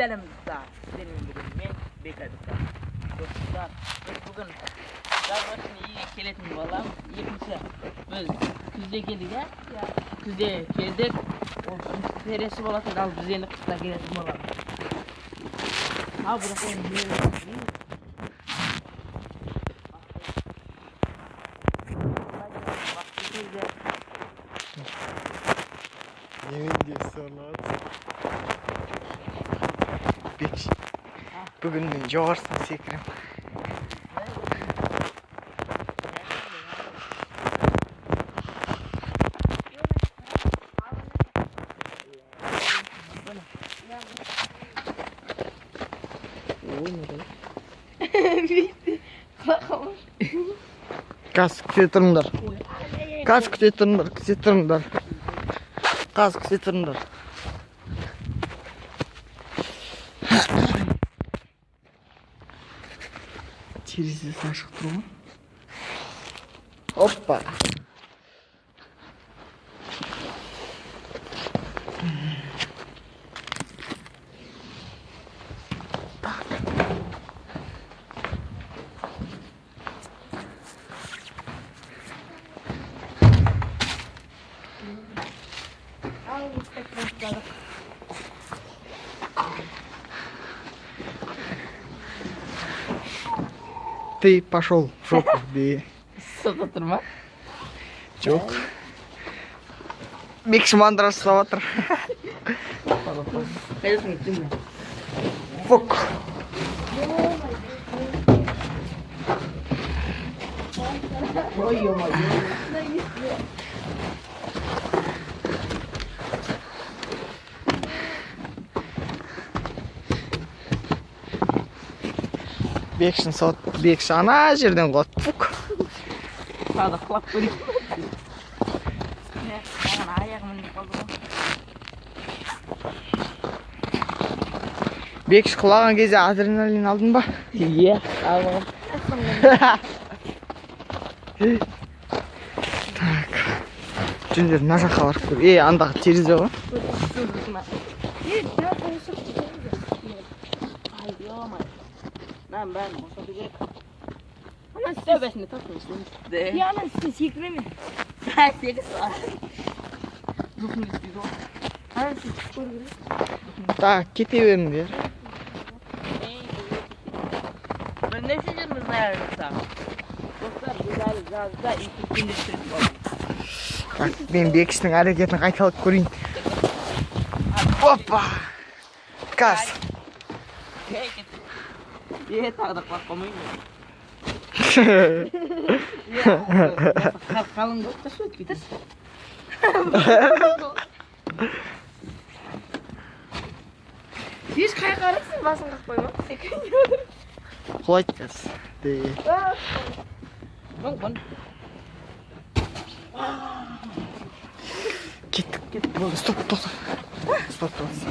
Selamızda senin bugün men Bekadık'ta. Dostlar, biz bugün davasını iyi keletin balam, yekінші biz күзде келдік ya, күзде келдік, ол тересі болатын, ал біз енді қыста келетін боламыз. Ал бірақ енді Yemin sanat. Bugün ben yoğursın sekrim. Gaz kütütüründür. Gaz kütütüründür, kütütüründür. Gaz kütütüründür. Терезесі ашық тұр ма? Оппа! Ты пошел в жопу, бе. Сода тұрма? Жоқ. Бекші мандыраш ұстап отыр. Қайдасың өттің бе? Фук. Ой-ой-ой. Бекшін сот, бекші ана жерден қот. Фук. Сада құлап көрейін. Аяғым ілініп қалды ғой. Бекші құлаған кезде адреналин алдың ба? Иә, алғым. Так. Жүндер мына жаққа барып көр. Андағы терезе ғой. Ben olsa gerek. Ama tövbesini takmışsın. Ya lan siz sekremin. Ben 8 saat. Dukun istiyor. Ana siz çıkıyor. Так, кете беріңдер. Ben ne sizimiz ayarlasam? Dostlar güzel жазда итүндіріп болдым. Так, мен бекіштің әрекетін қайталап көрейін. Опа! Газ. Тағы да құлап қалмайын. Қалың болып та сөйтіп кетерсің. Еш қай қарайсың, басын қақпай ма? Құлайды газ. Мүмкін. Кеттік. Стоп, тоқта. Стоп, тоқта.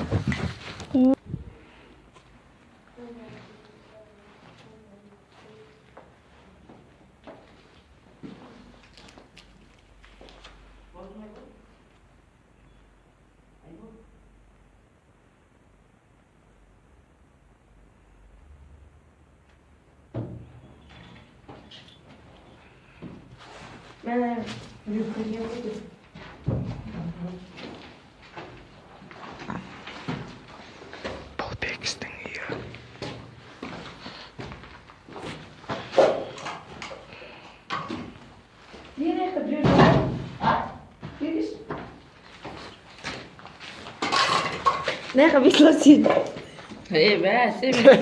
Бұл бекістің үйі. Ne yapıyorsun? Ben sevmiyorum.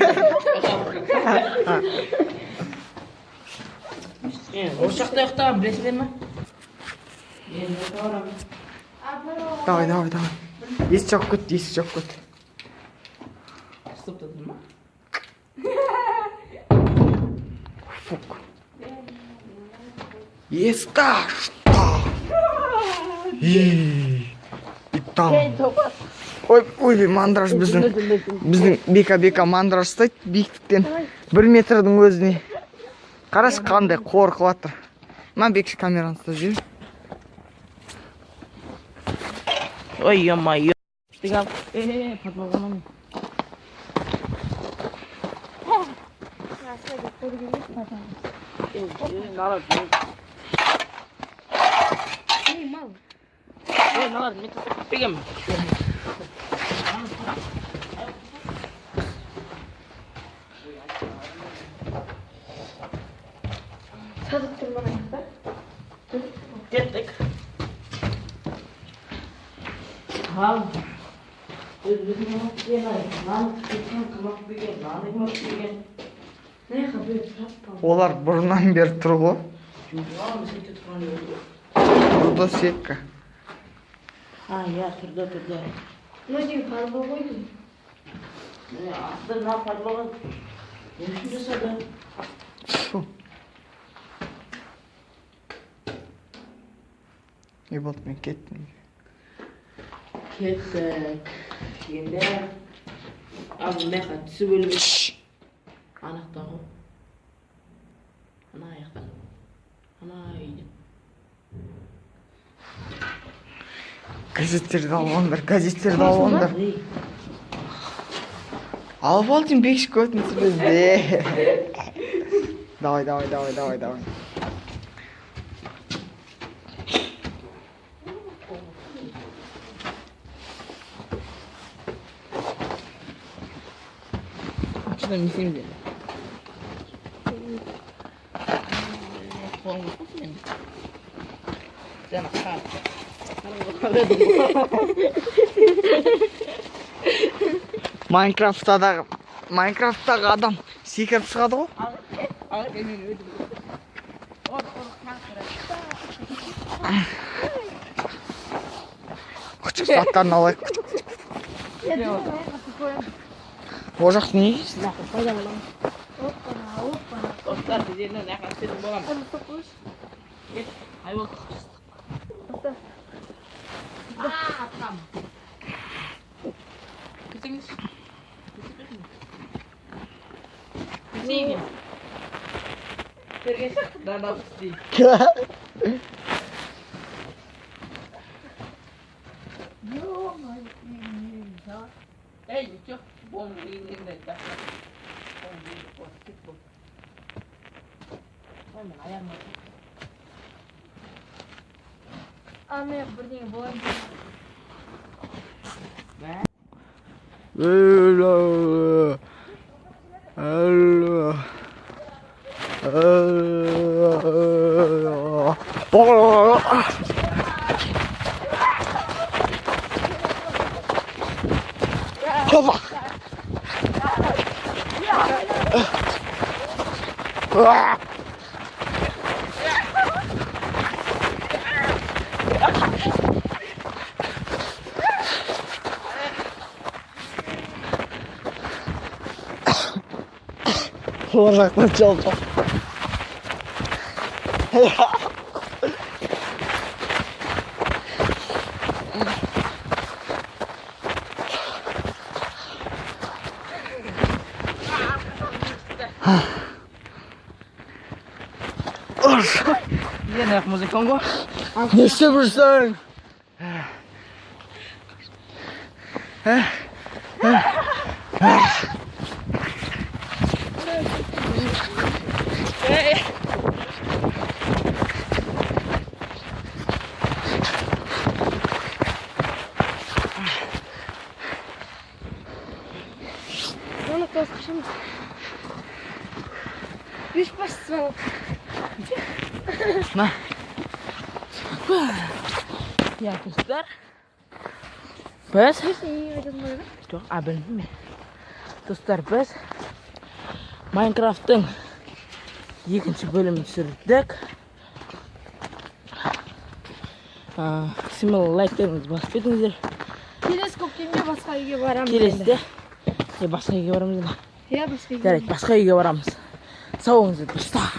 Ошақта ұйықтаған білесіздер ме? Давай. Есік жоқ көт. Стоп тұрдың ма? Фук. Есікті ашта. И там. Ой, мандраж біздің бека мандраж ұстайды биіктіктен 1 метрдің өзіне. Қарашы қандай қорқып жатыр. Мен бекші камераны ұстап жүрейін. Ой, ё-моё. Подвал. Aslında koru gibi patamız. Nalar. Ne mal? Nalar. Pegam. Sadık tırmana kadar. Gittik. Al. Özümün yemeği. Lan geçen kamak büyüyen. Lan ekmek büyüyen. Ne yapıyor? Олар бұрыннан бері тұр ғой. Lan bir şey tutman yok. Burada сетка. Ha ya turda. Ne diyor? Kargo koydu. Aslında ne yapar baba? Yaşıyor sada. Фу. Не болды, мен кеттім. Kettik. Şimdi abi ne kadar su bölümü. Anahtar o. Ana ayaktan. Ana iyi. Газеттерді алыңдар, газеттерді алыңдар. Алып ал деймін, бекшік өтінсіз бізде. Давай. Şuradan misin de. Kolum yok mu? Sen kal. Майнкрафттағы адам секіріп шығады ғой. Al emin ödüm. Küçük zаттарын алайық. Ол жақты не жейсің? Dostlar bizimle ne kadar senin bolam. Git. Hayvan. Tamam. Kızınız. Kızıyım. Tergesek daha da değil. Hey, çok bom yiyince de. Anne birden boğaz. Ол жақтан жалпы. Yine yak müzikan bu. Ne істеп жүрсің? Onu kıskışım. Üç baş sıvalı. Na. Ya dostlar. Biz İyi ödedim böyle. çok abone mi? Dostlar biz Minecraft'ın ikinci bölümünü sürdük. Simul like'larınızı basıp edinizler. Kelesi koptuğumda başka үйге baramız. Келесі де başka үйге барамыз. Ya başka үйге. Жарайды, başka үйге барамыз. Сау болыңыздар достар.